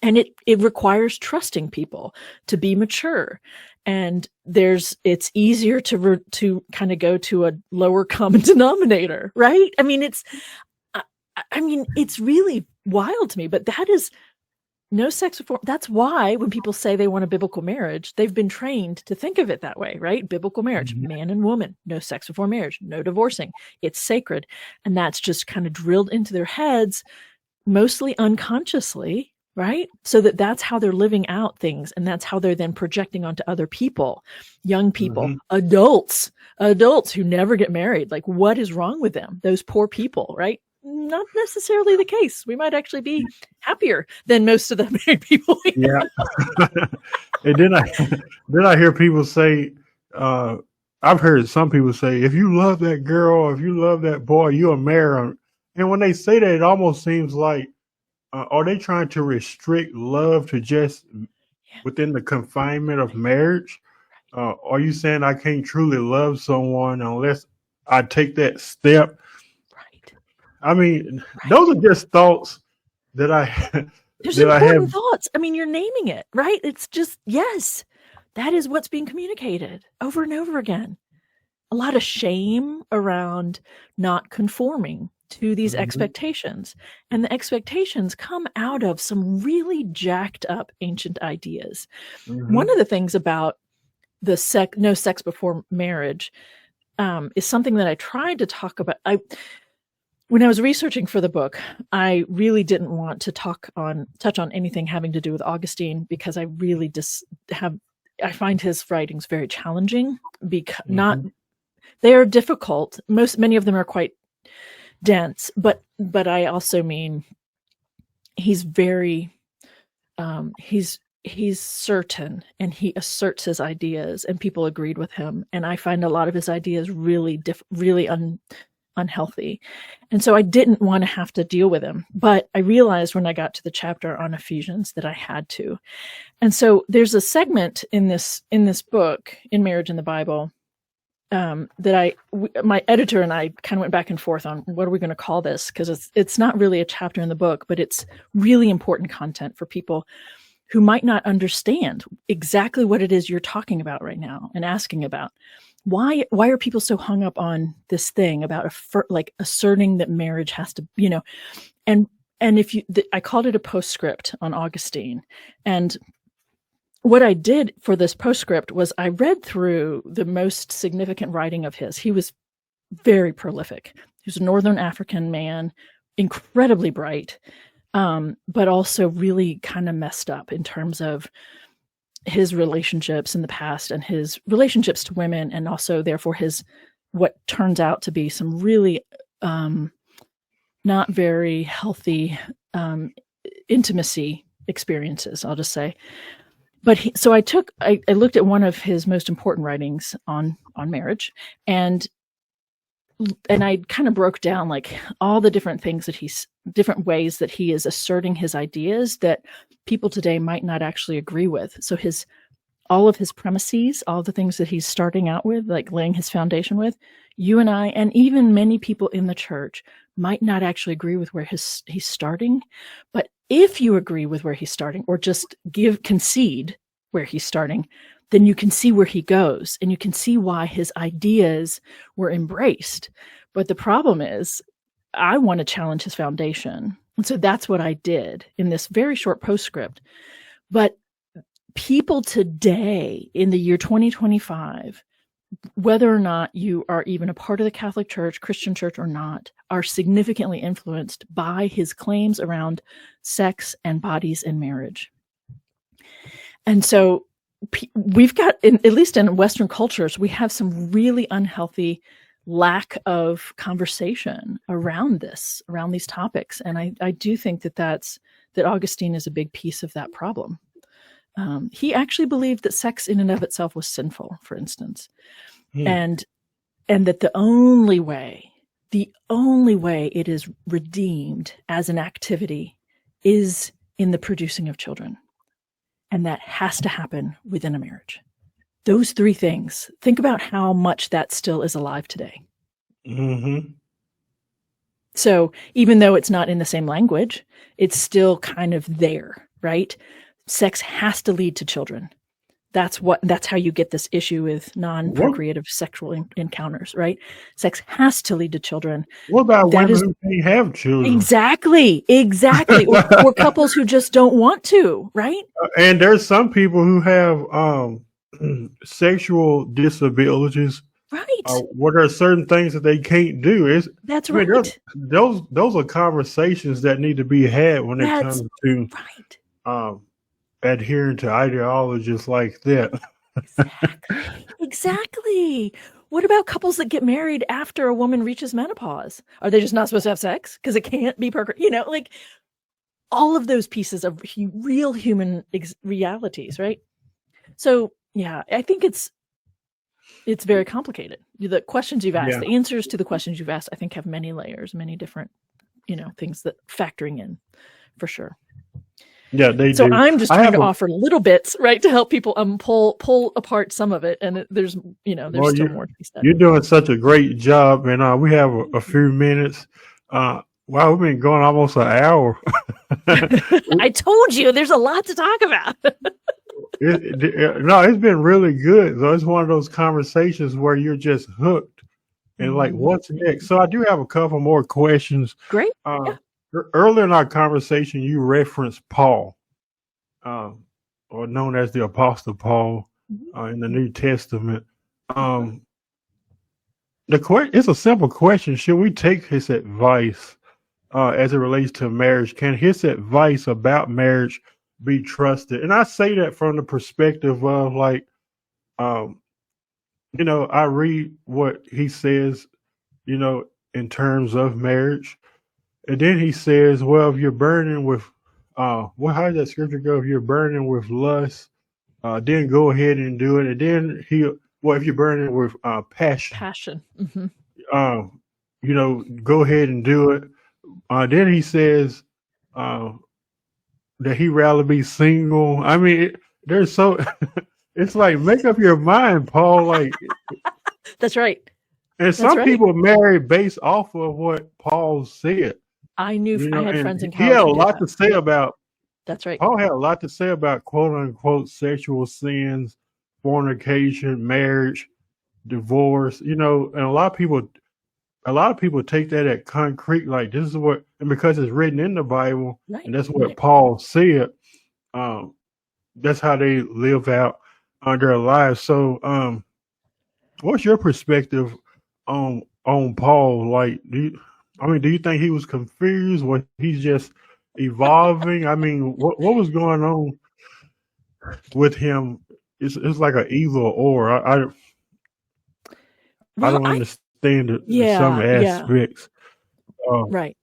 And it requires trusting people to be mature, and it's easier to kind of go to a lower common denominator, right? I mean, it's really wild to me, but that is no sex before. That's why when people say they want a biblical marriage, they've been trained to think of it that way, right? Biblical marriage, man and woman, no sex before marriage, no divorcing, it's sacred. And that's just kind of drilled into their heads, mostly unconsciously, right? So that's how they're living out things, and that's how they're then projecting onto other people, young people, adults who never get married. Like, what is wrong with them? Those poor people, right? Not necessarily the case. We might actually be happier than most of the married people. Yeah. And then I hear people say, I've heard some people say, if you love that girl or if you love that boy, you'll marry him. And when they say that, it almost seems like, are they trying to restrict love to just within the confinement of marriage? Are you saying I can't truly love someone unless I take that step. Right. I mean, Right. those are just thoughts that I There's that I important have. thoughts. I mean, you're naming it, right? It's just, yes, that is what's being communicated over and over again. A lot of shame around not conforming to these expectations. And the expectations come out of some really jacked up ancient ideas. One of the things about the no sex before marriage is something that I tried to talk about. When I was researching for the book, I really didn't want to touch on anything having to do with Augustine, because I really I find his writings very challenging, because they are difficult. Many of them are quite dense, but I also mean he's very he's certain, and he asserts his ideas, and people agreed with him. And I find a lot of his ideas really unhealthy. And so I didn't want to have to deal with him. But I realized when I got to the chapter on Ephesians that I had to. And so there's a segment in this book, In Marriage in the Bible, that my editor and I kind of went back and forth on what are we going to call this, because it's not really a chapter in the book, but it's really important content for people who might not understand exactly what it is you're talking about right now and asking about. Why are people so hung up on this thing about asserting that marriage has to, and I called it a postscript on Augustine. And what I did for this postscript was I read through the most significant writing of his. He was very prolific. He was a Northern African man, incredibly bright, but also really kind of messed up in terms of his relationships in the past and his relationships to women, and also therefore what turns out to be some really not very healthy intimacy experiences, I'll just say. But so I looked at one of his most important writings on marriage, and I kind of broke down like all the different things different ways that he is asserting his ideas that people today might not actually agree with. So all of his premises, all the things that he's starting out with, like laying his foundation with, you and I, and even many people in the church might not actually agree with where he's starting. But if you agree with where he's starting, or just concede where he's starting, then you can see where he goes, and you can see why his ideas were embraced. But the problem is, I want to challenge his foundation. And so that's what I did in this very short postscript. But people today in the year 2025, whether or not you are even a part of the Catholic Church, Christian Church or not, are significantly influenced by his claims around sex and bodies and marriage. And so we've got, at least in Western cultures, we have some really unhealthy lack of conversation around these topics. And I do think that Augustine is a big piece of that problem. He actually believed that sex in and of itself was sinful, for instance, and that the only way it is redeemed as an activity is in the producing of children. And that has to happen within a marriage. Those three things. Think about how much that still is alive today. Mm-hmm. So even though it's not in the same language, it's still kind of there, right? Sex has to lead to children. That's how you get this issue with non-procreative sexual encounters, right? Sex has to lead to children. What about women who can't have children? Exactly. or couples who just don't want to, right? And there's some people who have sexual disabilities. Right. What are certain things that they can't do? That's right. Those are conversations that need to be had when it comes to adhering to ideologies like that. Exactly. What about couples that get married after a woman reaches menopause? Are they just not supposed to have sex because it can't be like all of those pieces of real human realities, right? So yeah, I think it's very complicated. The questions you've asked, the answers to the questions you've asked, I think have many layers, many different, things that factoring in for sure. Yeah, they So do. I'm just I trying have to a offer little bits, right, to help people pull apart some of it, and there's there's well, still more to be said. you're doing such a great job, and we have a few minutes. Wow, we've been going almost an hour. I told you there's a lot to talk about. No, it's been really good. So it's one of those conversations where you're just hooked and like, what's next? So I do have a couple more questions. Great. Uh, Yeah. Earlier in our conversation, you referenced Paul, uh, or known as the Apostle Paul, in the New Testament. Um, it's a simple question: should we take his advice as it relates to marriage? Can his advice about marriage be trusted? And I say that from the perspective of like, um, I read what he says, in terms of marriage. And then he says, well, if you're burning with, how does that scripture go? If you're burning with lust, then go ahead and do it. And then if you're burning with passion, Passion. um, go ahead and do it. Then he says uh, that he'd rather be single. I mean, there's so, it's like, make up your mind, Paul. Like, That's right. and That's some right. people marry based off of what Paul said. I had friends in college. He had a lot to say about. That's right. Paul had a lot to say about quote unquote sexual sins, fornication, marriage, divorce. And a lot of people take that at concrete, like this is what, and because it's written in the Bible, Right. and that's what Paul said. That's how they live out their lives. So, what's your perspective on Paul? Like, do you think he was confused? Was he just evolving? I mean, what was going on with him? It's like an either or. I don't understand some aspects. Right.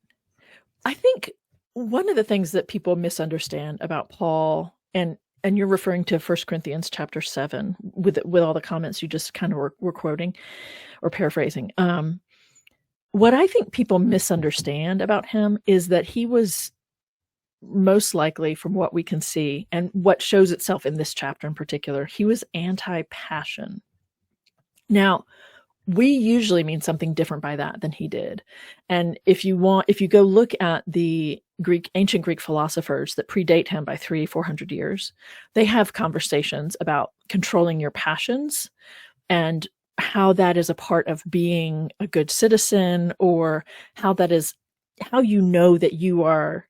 I think one of the things that people misunderstand about Paul, and you're referring to 1 Corinthians chapter 7 with all the comments you just kind of were quoting or paraphrasing. What I think people misunderstand about him is that he was most likely, from what we can see, and what shows itself in this chapter in particular, he was anti-passion. Now, we usually mean something different by that than he did. And if you go look at the ancient Greek philosophers that predate him by 300-400 years, they have conversations about controlling your passions and how that is a part of being a good citizen, or how you know that you are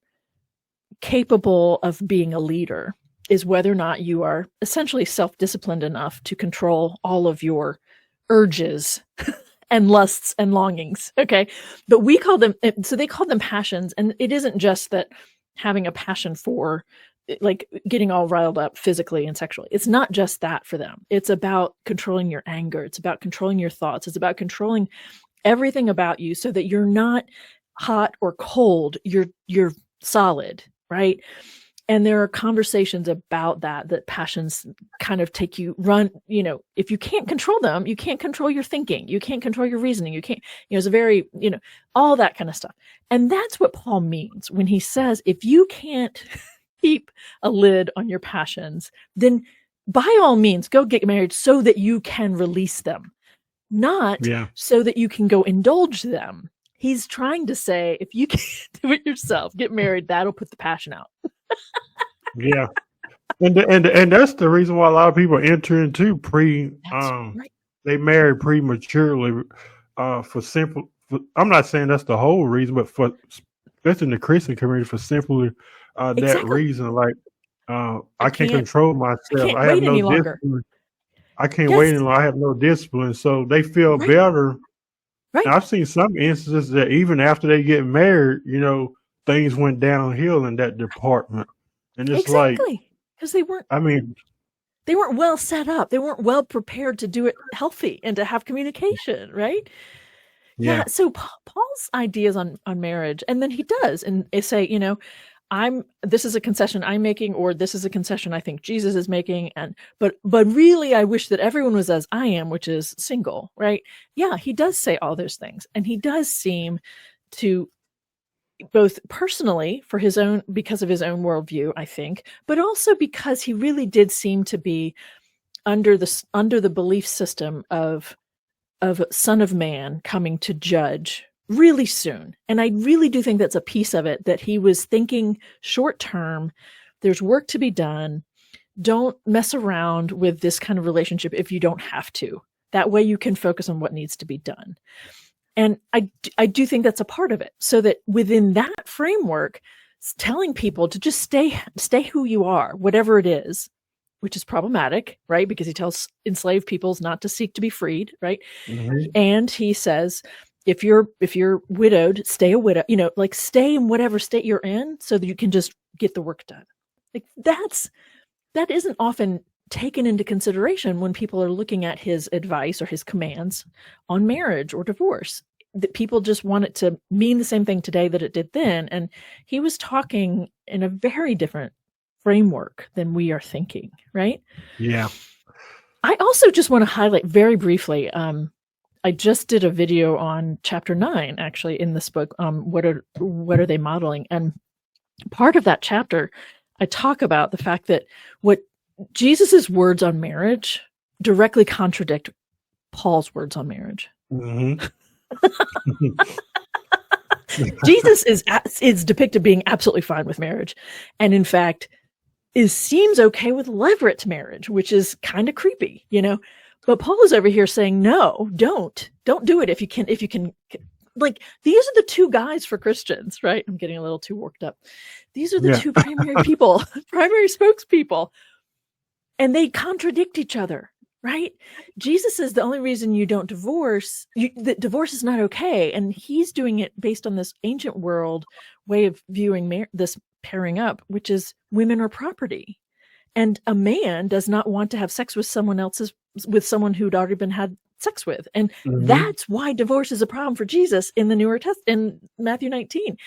capable of being a leader is whether or not you are essentially self-disciplined enough to control all of your urges and lusts and longings. Okay. But they call them passions. And it isn't just that having a passion for like getting all riled up physically and sexually. It's not just that for them. It's about controlling your anger. It's about controlling your thoughts. It's about controlling everything about you so that you're not hot or cold. You're solid, right? And there are conversations about that passions kind of take you if you can't control them, you can't control your thinking. You can't control your reasoning. You can't, it's a very, all that kind of stuff. And that's what Paul means when he says, if you can't keep a lid on your passions, then by all means, go get married so that you can release them, not so that you can go indulge them. He's trying to say, if you can't do it yourself, get married, that'll put the passion out. Yeah. And that's the reason why a lot of people enter into they marry prematurely for simple. I'm not saying that's the whole reason, but especially in the Christian community, for simply that reason. Like, I can't control myself. I have no discipline. I can't wait any longer. I have no discipline. So they feel better. Right. I've seen some instances that even after they get married, things went downhill in that department. And it's because they weren't well set up. They weren't well prepared to do it healthy and to have communication, right? Yeah. So Paul's ideas on marriage, and then he does, and they say, this is a concession I'm making, or this is a concession I think Jesus is making, but really I wish that everyone was as I am, which is single, right? Yeah, he does say all those things, and he does seem to both personally for his own, because of his own worldview, I think, but also because he really did seem to be under the belief system of Son of Man coming to judge really soon. And I really do think that's a piece of it, that he was thinking short term. There's work to be done. Don't mess around with this kind of relationship if you don't have to. That way you can focus on what needs to be done. And I do think that's a part of it. So that within that framework, telling people to just stay who you are, whatever it is, which is problematic, right? Because he tells enslaved peoples not to seek to be freed, right? Mhm. And he says, if you're widowed, stay a widow, like stay in whatever state you're in so that you can just get the work done. Like that isn't often taken into consideration when people are looking at his advice or his commands on marriage or divorce. That people just want it to mean the same thing today that it did then. And he was talking in a very different framework than we are thinking, right? Yeah. I also just want to highlight very briefly, I just did a video on chapter 9, actually, in this book. What are they modeling? And part of that chapter, I talk about the fact that what Jesus's words on marriage directly contradict Paul's words on marriage. Mhm. Jesus is depicted being absolutely fine with marriage, and in fact, seems okay with levirate marriage, which is kind of creepy, But Paul is over here saying, no, don't do it if you can. Like, these are the two guys for Christians, right? I'm getting a little too worked up. These are the two primary people, primary spokespeople, and they contradict each other, right? Jesus is the only reason you don't divorce, that divorce is not okay. And he's doing it based on this ancient world way of viewing this pairing up, which is women are property. And a man does not want to have sex with someone who'd already been had sex with. And that's why divorce is a problem for Jesus in the Newer Testament, in Matthew 19.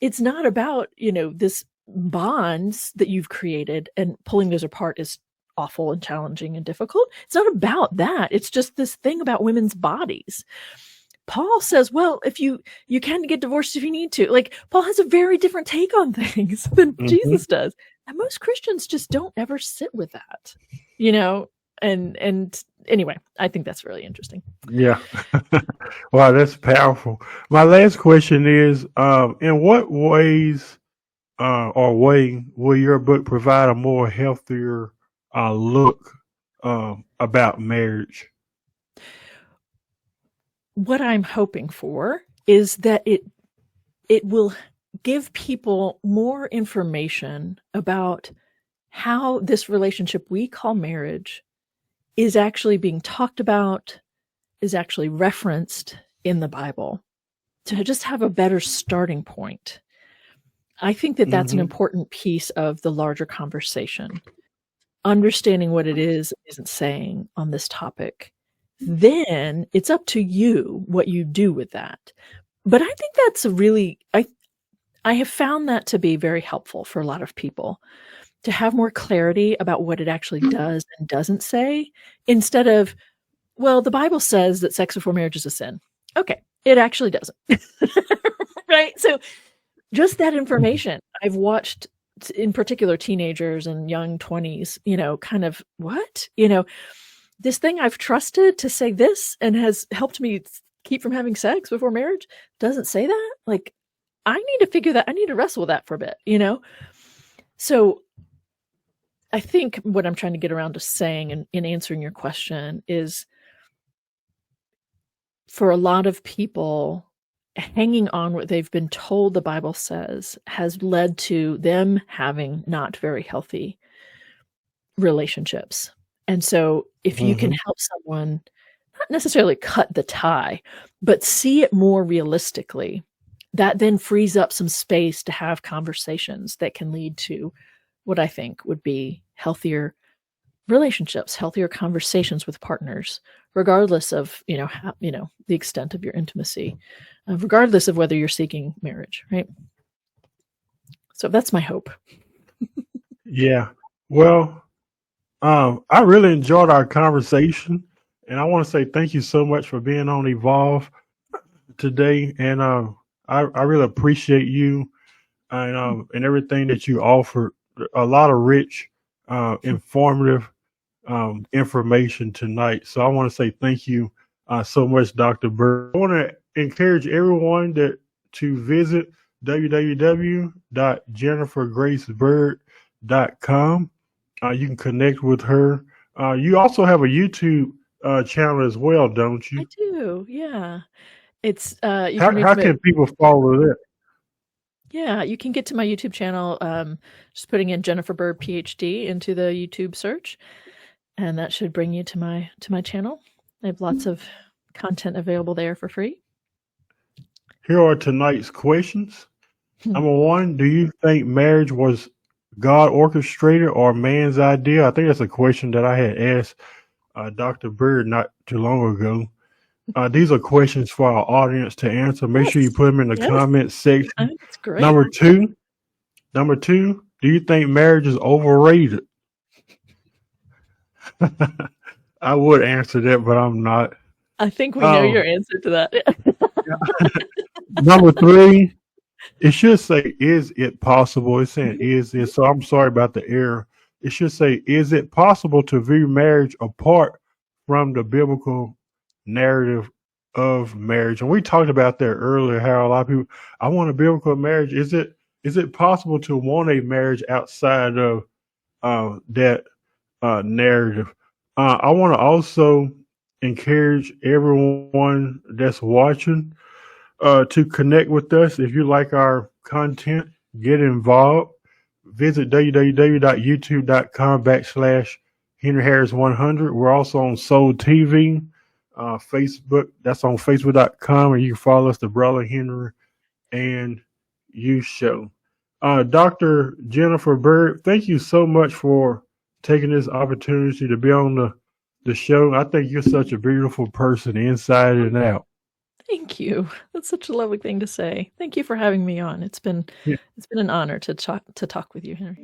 It's not about, this bonds that you've created, and pulling those apart is awful and challenging and difficult. It's not about that. It's just this thing about women's bodies. Paul says, well, if you can get divorced if you need to. Like, Paul has a very different take on things than Jesus does. And most Christians just don't ever sit with that, and anyway, I think that's really interesting. Yeah. Wow, that's powerful. My last question is, in what ways or way will your book provide a more healthier look about marriage? What I'm hoping for is that it will give people more information about how this relationship we call marriage is actually being talked about, is actually referenced in the Bible, to just have a better starting point. I think that that's an important piece of the larger conversation. Understanding what it is isn't saying on this topic. Then it's up to you what you do with that. But I think that's I have found that to be very helpful for a lot of people, to have more clarity about what it actually does and doesn't say, instead of, well, the Bible says that sex before marriage is a sin. Okay, it actually doesn't. Right? So just that information. I've watched, in particular, teenagers and young 20s, kind of, what? This thing I've trusted to say this and has helped me keep from having sex before marriage doesn't say that. Like, I need to figure that. I need to wrestle with that for a bit, So I think what I'm trying to get around to saying in answering your question is, for a lot of people, hanging on what they've been told the Bible says has led to them having not very healthy relationships. And so if you can help someone not necessarily cut the tie, but see it more realistically, that then frees up some space to have conversations that can lead to what I think would be healthier relationships, healthier conversations with partners, regardless of, the extent of your intimacy, regardless of whether you're seeking marriage, right? So that's my hope. Yeah. Well, I really enjoyed our conversation, and I want to say thank you so much for being on Evolve today. And I really appreciate you and everything that you offered. A lot of rich, informative information tonight. So I want to say thank you so much, Dr. Bird. I want to encourage everyone to visit www.jennifergracebird.com. You can connect with her. You also have a YouTube channel as well, don't I you? do, yeah. It's you can reach How me. can people follow that? Yeah, you can get to my YouTube channel just putting in Jennifer Bird PhD into the YouTube search, and that should bring you to my channel. I have lots of content available there for free. Here are tonight's questions. Hmm. Number one, do you think marriage was God orchestrated or man's idea? I think that's a question that I had asked Dr. Bird not too long ago. These are questions for our audience to answer. Make sure you Yes. put them in the Yes. comment section. That's great. Number two, do you think marriage is overrated? I would answer that, but I'm not. I think we know your answer to that. Number three, it should say, is it possible? It's saying, is it? So I'm sorry about the error. It should say, is it possible to view marriage apart from the biblical narrative of marriage? And we talked about that earlier, how a lot of people, I want a biblical marriage. Is it possible to want a marriage outside of that narrative? I want to also encourage everyone that's watching to connect with us. If you like our content, get involved. Visit www.youtube.com/Henry Harris 100. We're also on Soul TV, Facebook. That's on Facebook.com, and you can follow us, the Brother Henry and You Show. Dr. Jennifer Bird, thank you so much for taking this opportunity to be on the show. I think you're such a beautiful person inside and out. Thank you. That's such a lovely thing to say. Thank you for having me on. It's been Yeah. an honor to talk with you, Henry.